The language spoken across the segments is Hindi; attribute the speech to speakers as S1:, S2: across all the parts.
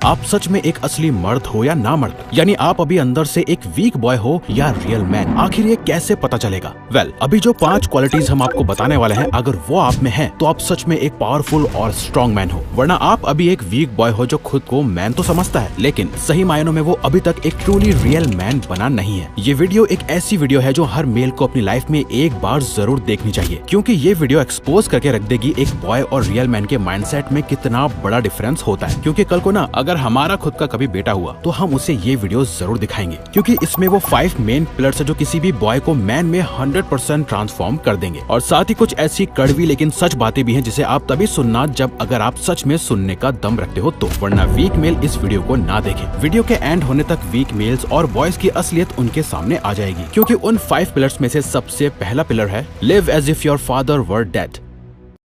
S1: आप सच में एक असली मर्द हो या ना मर्द, यानी आप अभी अंदर से एक वीक बॉय हो या रियल मैन। आखिर ये कैसे पता चलेगा? अभी जो 5 क्वालिटीज हम आपको बताने वाले हैं, अगर वो आप में है तो आप सच में एक पावरफुल और स्ट्रॉन्ग मैन हो। वरना आप अभी एक वीक बॉय हो जो खुद को मैन तो समझता है, लेकिन सही मायनों में वो अभी तक एक ट्रूली रियल मैन बना नहीं है। ये वीडियो एक ऐसी वीडियो है जो हर मेल को अपनी लाइफ में एक बार जरूर देखनी चाहिए, क्योंकि ये वीडियो एक्सपोज करके रख देगी एक बॉय और रियल मैन के माइंडसेट में कितना बड़ा डिफरेंस होता है। क्योंकि कल को ना अगर हमारा खुद का कभी बेटा हुआ तो हम उसे ये वीडियो जरूर दिखाएंगे, क्योंकि इसमें वो 5 मेन पिलर्स है जो किसी भी बॉय को मैन में 100% ट्रांसफॉर्म कर देंगे। और साथ ही कुछ ऐसी कड़वी लेकिन सच बातें भी हैं जिसे आप तभी सुनना जब अगर आप सच में सुनने का दम रखते हो तो, वरना वीक मेल इस वीडियो को ना देखें। वीडियो के एंड होने तक वीक मेल्स और बॉयज की असलियत उनके सामने आ जाएगी, क्योंकि उन 5 पिलर्स में से सबसे पहला पिलर है live as if your father were dead.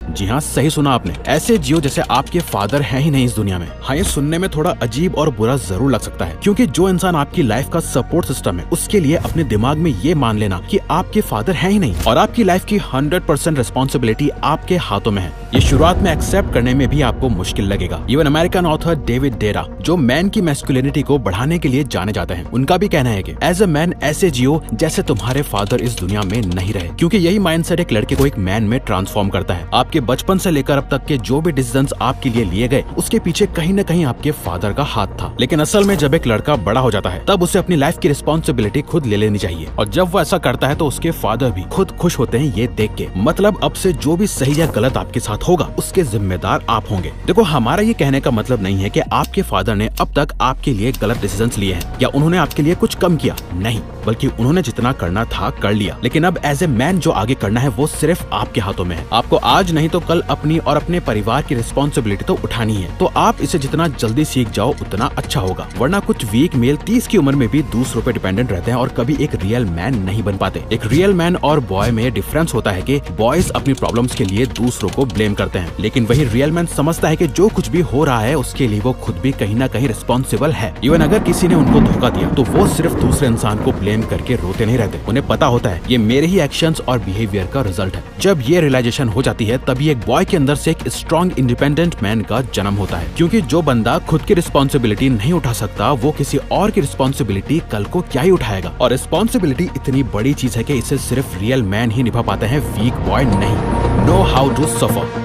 S1: जी हाँ, सही सुना आपने, ऐसे जियो जैसे आपके फादर हैं ही नहीं इस दुनिया में। हाँ, ये सुनने में थोड़ा अजीब और बुरा जरूर लग सकता है, क्योंकि जो इंसान आपकी लाइफ का सपोर्ट सिस्टम है उसके लिए अपने दिमाग में ये मान लेना कि आपके फादर हैं ही नहीं और आपकी लाइफ की 100% रिस्पॉन्सिबिलिटी आपके हाथों में है, ये शुरुआत में एक्सेप्ट करने में भी आपको मुश्किल लगेगा। इवन अमेरिकन ऑथर डेविड डेरा, जो मैन की मैस्कुलिनिटी को बढ़ाने के लिए जाने जाते हैं, उनका भी कहना है कि एज अ मैन ऐसे जियो जैसे तुम्हारे फादर इस दुनिया में नहीं रहे, क्योंकि यही माइंडसेट एक लड़के को एक मैन में ट्रांसफॉर्म करता है। आपके बचपन से लेकर अब तक के जो भी डिसीजंस आपके लिए लिए गए उसके पीछे कहीं न कहीं आपके फादर का हाथ था। लेकिन असल में जब एक लड़का बड़ा हो जाता है तब उसे अपनी लाइफ की रिस्पॉन्सिबिलिटी खुद ले लेनी चाहिए, और जब वो ऐसा करता है तो उसके फादर भी खुद खुश होते हैं ये देख के। मतलब अब से जो भी सही या गलत आपके साथ होगा उसके जिम्मेदार आप होंगे। देखो, हमारा ये कहने का मतलब नहीं है कि आपके फादर ने अब तक आपके लिए गलत डिसीजंस लिए हैं या उन्होंने आपके लिए कुछ कम किया, नहीं, बल्कि उन्होंने जितना करना था कर लिया। लेकिन अब एज ए मैन जो आगे करना है वो सिर्फ आपके हाथों में है। आपको आज नहीं तो कल अपनी और अपने परिवार की रिस्पॉन्सिबिलिटी तो उठानी है, तो आप इसे जितना जल्दी सीख जाओ उतना अच्छा होगा। वरना कुछ वीक मेल 30 की उम्र में भी दूसरों पे डिपेंडेंट रहते हैं और कभी एक रियल मैन नहीं बन पाते। एक रियल मैन और बॉय में डिफरेंस होता है कि बॉयज अपनी प्रॉब्लम्स के लिए दूसरों को ब्लेम करते हैं, लेकिन वही रियल मैन समझता है कि जो कुछ भी हो रहा है उसके लिए वो खुद भी कहीं ना कहीं रिस्पॉन्सिबल है। इवन अगर किसी ने उनको धोखा दिया तो वो सिर्फ दूसरे इंसान को ब्लेम करके रोते नहीं रहते, उन्हें पता होता है ये मेरे ही एक्शंस और बिहेवियर का रिजल्ट है। जब ये रियलाइजेशन हो जाती है तभी एक बॉय के अंदर से एक स्ट्रॉन्ग इंडिपेंडेंट मैन का जन्म होता है, क्योंकि जो बंदा खुद की रिस्पॉन्सिबिलिटी नहीं उठा सकता वो किसी और की रिस्पॉन्सिबिलिटी कल को क्या ही उठाएगा। और रिस्पॉन्सिबिलिटी इतनी बड़ी चीज है कि इसे सिर्फ रियल मैन ही निभा पाते हैं, वीक बॉय नहीं। Know how to suffer.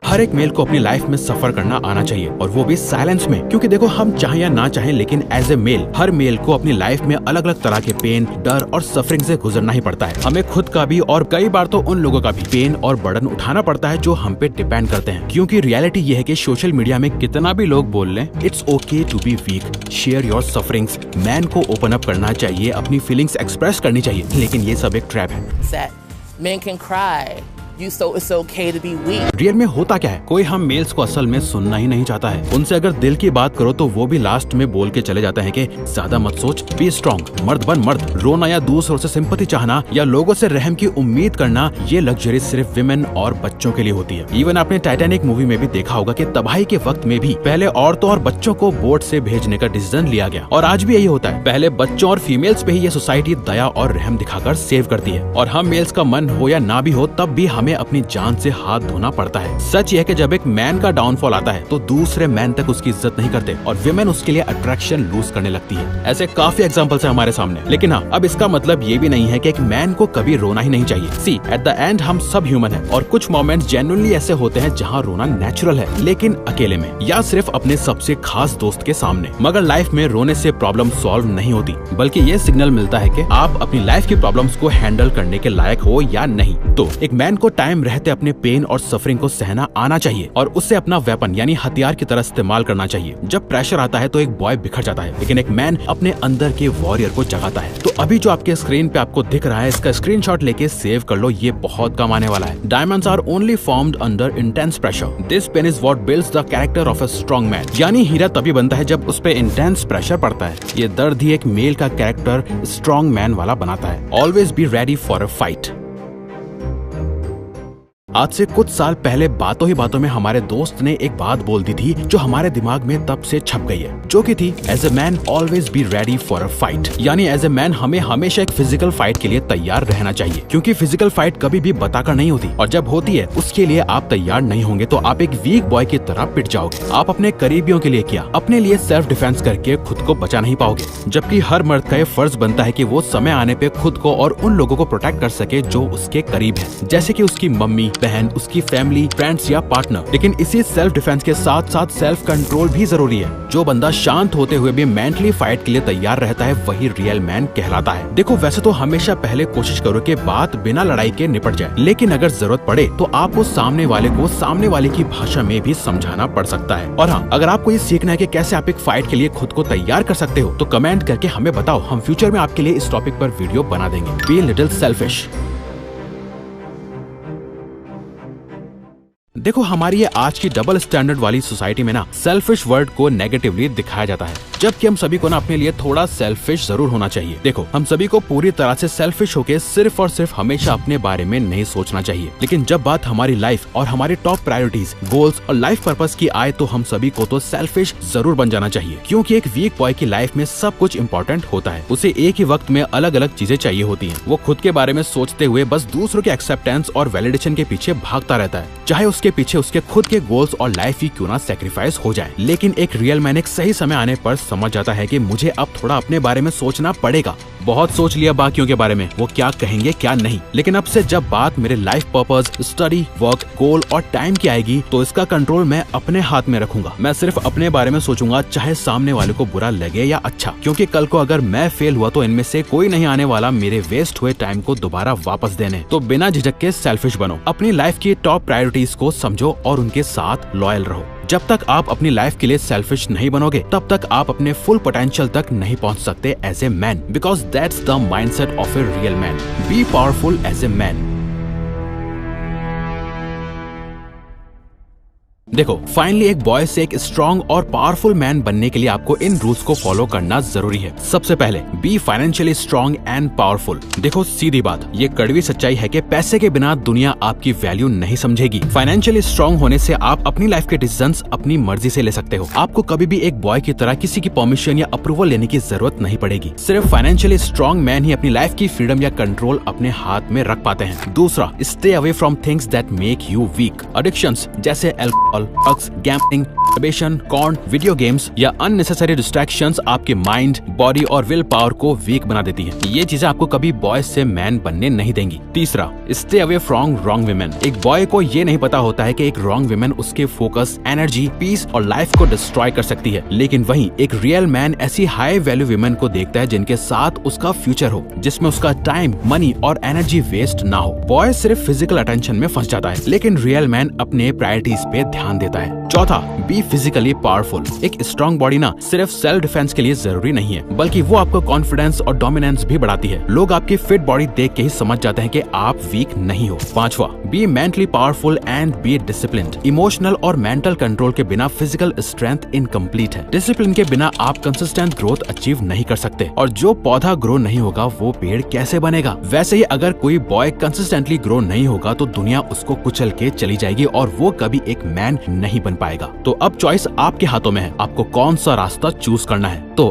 S1: हर एक मेल को अपनी लाइफ में सफर करना आना चाहिए, और वो भी साइलेंस में, क्योंकि देखो हम चाहे या ना चाहें लेकिन एज ए मेल हर मेल को अपनी लाइफ में अलग अलग तरह के पेन, डर और सफरिंग से गुजरना ही पड़ता है। हमें खुद का भी और कई बार तो उन लोगों का भी पेन और बर्डन उठाना पड़ता है जो हम पे डिपेंड करते हैं। क्योंकि रियलिटी ये है कि सोशल मीडिया में कितना भी लोग बोल लें it's okay to be weak, share your sufferings, man को ओपन अप करना चाहिए, अपनी फीलिंग्स एक्सप्रेस करनी चाहिए, लेकिन ये सब एक ट्रैप है।
S2: Men can cry. So it's okay to be weak.
S1: Real में होता क्या है, कोई हम मेल्स को असल में सुनना ही नहीं चाहता है। उनसे अगर दिल की बात करो तो वो भी लास्ट में बोल के चले जाते हैं कि ज्यादा मत सोच, बी स्ट्रॉन्ग, मर्द बन मर्द। रोना या दूसरों से सिंपैथी चाहना या लोगों से रहम की उम्मीद करना, ये लग्जरी सिर्फ विमेन और बच्चों के लिए होती है। इवन आपने टाइटैनिक मूवी में भी देखा होगा कि तबाही के वक्त में भी पहले औरतों और बच्चों को बोट से भेजने का डिसीजन लिया गया, और आज भी यही होता है। पहले बच्चों और फीमेल्स पे ही ये सोसाइटी दया और रहम दिखाकर सेव करती है, और हम मेल्स का मन हो या ना भी हो तब भी हमें अपनी जान से हाथ धोना पड़ता है। सच यह है कि जब एक मैन का डाउनफॉल आता है तो दूसरे मैन तक उसकी इज्जत नहीं करते और विमेन उसके लिए अट्रैक्शन लूज करने लगती है। ऐसे काफी एग्जांपल्स हैं हमारे सामने। लेकिन हाँ, अब इसका मतलब ये भी नहीं है कि एक मैन को कभी रोना ही नहीं चाहिए। सी, एट द एंड हम सब ह्यूमन हैं, और कुछ मोमेंट्स जेन्युइनली ऐसे होते हैं जहाँ रोना नेचुरल है, लेकिन अकेले में या सिर्फ अपने सबसे खास दोस्त के सामने। मगर लाइफ में रोने से प्रॉब्लम सॉल्व नहीं होती, बल्कि ये सिग्नल मिलता है कि आप अपनी लाइफ की प्रॉब्लम्स को हैंडल करने के लायक हो या नहीं। तो एक मैन को टाइम रहते अपने पेन और सफरिंग को सहना आना चाहिए और उससे अपना वेपन यानी हथियार की तरह इस्तेमाल करना चाहिए। जब प्रेशर आता है तो एक बॉय बिखर जाता है, लेकिन एक मैन अपने अंदर के वॉरियर को जगाता है। तो अभी जो आपके स्क्रीन पे आपको दिख रहा है, इसका स्क्रीनशॉट लेके सेव कर लो, ये बहुत काम आने वाला है। Diamonds are only formed under intense pressure. This pain is what builds the character of a strong man. यानी हीरा तभी बनता है जब उस पे इंटेंस प्रेशर पड़ता है। ये दर्द ही एक मेल का कैरेक्टर स्ट्रॉन्ग मैन वाला बनाता है। Always be ready for a fight. आज से कुछ साल पहले बातों ही बातों में हमारे दोस्त ने एक बात बोल दी थी जो हमारे दिमाग में तब से छप गई है, जो कि थी as a man always be ready for a fight. यानी एज ए मैन हमें हमेशा एक फिजिकल फाइट के लिए तैयार रहना चाहिए, क्योंकि फिजिकल फाइट कभी भी बताकर नहीं होती, और जब होती है उसके लिए आप तैयार नहीं होंगे तो आप एक वीक बॉय की तरह पिट जाओगे। आप अपने करीबियों के लिए क्या, अपने लिए सेल्फ डिफेंस करके खुद को बचा नहीं पाओगे, जबकि हर मर्द का ये फर्ज बनता है कि वो समय आने पे खुद को और उन लोगों को प्रोटेक्ट कर सके जो उसके करीब है, जैसे कि उसकी मम्मी, बहन, उसकी फैमिली, फ्रेंड्स या पार्टनर। लेकिन इसी सेल्फ डिफेंस के साथ साथ सेल्फ कंट्रोल भी जरूरी है। जो बंदा शांत होते हुए भी मेंटली फाइट के लिए तैयार रहता है वही रियल मैन कहलाता है। देखो, वैसे तो हमेशा पहले कोशिश करो कि बात बिना लड़ाई के निपट जाए, लेकिन अगर जरूरत पड़े तो आपको सामने वाले को सामने वाले की भाषा में भी समझाना पड़ सकता है। और हाँ, अगर आपको ये सीखना है कि कैसे आप एक फाइट के लिए खुद को तैयार कर सकते हो तो कमेंट करके हमें बताओ, हम फ्यूचर में आपके लिए इस टॉपिक पर वीडियो बना देंगे। Be little selfish. देखो, हमारी ये आज की डबल स्टैंडर्ड वाली सोसाइटी में ना सेल्फिश वर्ड को नेगेटिवली दिखाया जाता है, जबकि हम सभी को ना अपने लिए थोड़ा सेल्फिश जरूर होना चाहिए। देखो, हम सभी को पूरी तरह से सेल्फिश होके सिर्फ और सिर्फ हमेशा अपने बारे में नहीं सोचना चाहिए, लेकिन जब बात हमारी लाइफ और हमारे टॉप प्रायोरिटीज, गोल्स और लाइफ पर्पस की आए तो हम सभी को तो सेल्फिश जरूर बन जाना चाहिए, क्योंकि एक वीक बॉय की लाइफ में सब कुछ इम्पोर्टेंट होता है। उसे एक ही वक्त में अलग अलग चीजें चाहिए होती है। वो खुद के बारे में सोचते हुए बस दूसरों के एक्सेप्टेंस और वैलिडेशन के पीछे भागता रहता है, चाहे उसके पीछे उसके खुद के गोल्स और लाइफ ही क्यों ना सैक्रिफाइस हो जाए। लेकिन एक रियल मैन एक सही समय आने पर समझ जाता है कि मुझे अब थोड़ा अपने बारे में सोचना पड़ेगा। बहुत सोच लिया बाकियों के बारे में, वो क्या कहेंगे क्या नहीं, लेकिन अब से जब बात मेरे लाइफ पर्पस, स्टडी, वर्क, गोल और टाइम की आएगी तो इसका कंट्रोल मैं अपने हाथ में रखूंगा। मैं सिर्फ अपने बारे में सोचूंगा, चाहे सामने वाले को बुरा लगे या अच्छा, क्योंकि कल को अगर मैं फेल हुआ तो इनमें से कोई नहीं आने वाला मेरे वेस्ट हुए टाइम को दोबारा वापस देने। तो बिना झिझक के सेल्फिश बनो, अपनी लाइफ की टॉप प्रायोरिटीज को समझो और उनके साथ लॉयल रहो। जब तक आप अपनी लाइफ के लिए सेल्फिश नहीं बनोगे तब तक आप अपने फुल पोटेंशियल तक नहीं पहुंच सकते as a man, because that's the mindset of a real man. Be powerful as a man. देखो, फाइनली एक बॉय से एक स्ट्रॉन्ग और पावरफुल मैन बनने के लिए आपको इन रूल्स को फॉलो करना जरूरी है। सबसे पहले, be financially strong and powerful. देखो, सीधी बात, ये कड़वी सच्चाई है कि पैसे के बिना दुनिया आपकी वैल्यू नहीं समझेगी। फाइनेंशियली स्ट्रॉन्ग होने से आप अपनी लाइफ के डिसीजंस अपनी मर्जी से ले सकते हो। आपको कभी भी एक बॉय की तरह किसी की परमिशन या अप्रूवल लेने की जरूरत नहीं पड़ेगी। सिर्फ फाइनेंशियली स्ट्रॉन्ग मैन ही अपनी लाइफ की फ्रीडम या कंट्रोल अपने हाथ में रख पाते हैं। दूसरा, stay away from things that make you weak. Addictions जैसे alcohol, drugs, gambling, masturbation, porn, video games या अननेसेसरी डिस्ट्रैक्शंस आपके माइंड, बॉडी और विल पावर को वीक बना देती हैं। ये चीजें आपको कभी बॉय से मैन बनने नहीं देंगी। तीसरा, stay away from wrong women. एक बॉय को ये नहीं पता होता है कि एक रॉन्ग वुमेन उसके फोकस, एनर्जी, पीस और लाइफ को डिस्ट्रॉय कर सकती है, लेकिन वहीं एक रियल मैन ऐसी हाई वैल्यू वुमेन को देखता है जिनके साथ उसका फ्यूचर हो, जिसमें उसका टाइम, मनी और एनर्जी वेस्ट ना हो। बॉय सिर्फ फिजिकल अटेंशन में फंस जाता है, लेकिन रियल मैन अपने प्रायोरिटीज पे ध्यान देता है। चौथा, बी फिजिकली पावरफुल। एक स्ट्रॉन्ग बॉडी ना सिर्फ सेल्फ डिफेंस के लिए जरूरी नहीं है, बल्कि वो आपको कॉन्फिडेंस और डोमिनेंस भी बढ़ाती है। लोग आपकी फिट बॉडी देख के ही समझ जाते हैं कि आप वीक नहीं हो। पांचवा, be mentally powerful and be disciplined. Emotional और मेंटल कंट्रोल के बिना फिजिकल स्ट्रेंथ इनकम्प्लीट है। डिसिप्लिन के बिना आप कंसिस्टेंट ग्रोथ अचीव नहीं कर सकते, और जो पौधा ग्रो नहीं होगा वो पेड़ कैसे बनेगा। वैसे ही अगर कोई बॉय कंसिस्टेंटली ग्रो नहीं होगा तो दुनिया उसको कुचल के चली जाएगी और वो कभी एक मैन नहीं बन पाएगा। तो अब चॉइस आपके हाथों में है, आपको कौन सा रास्ता चूज करना है। तो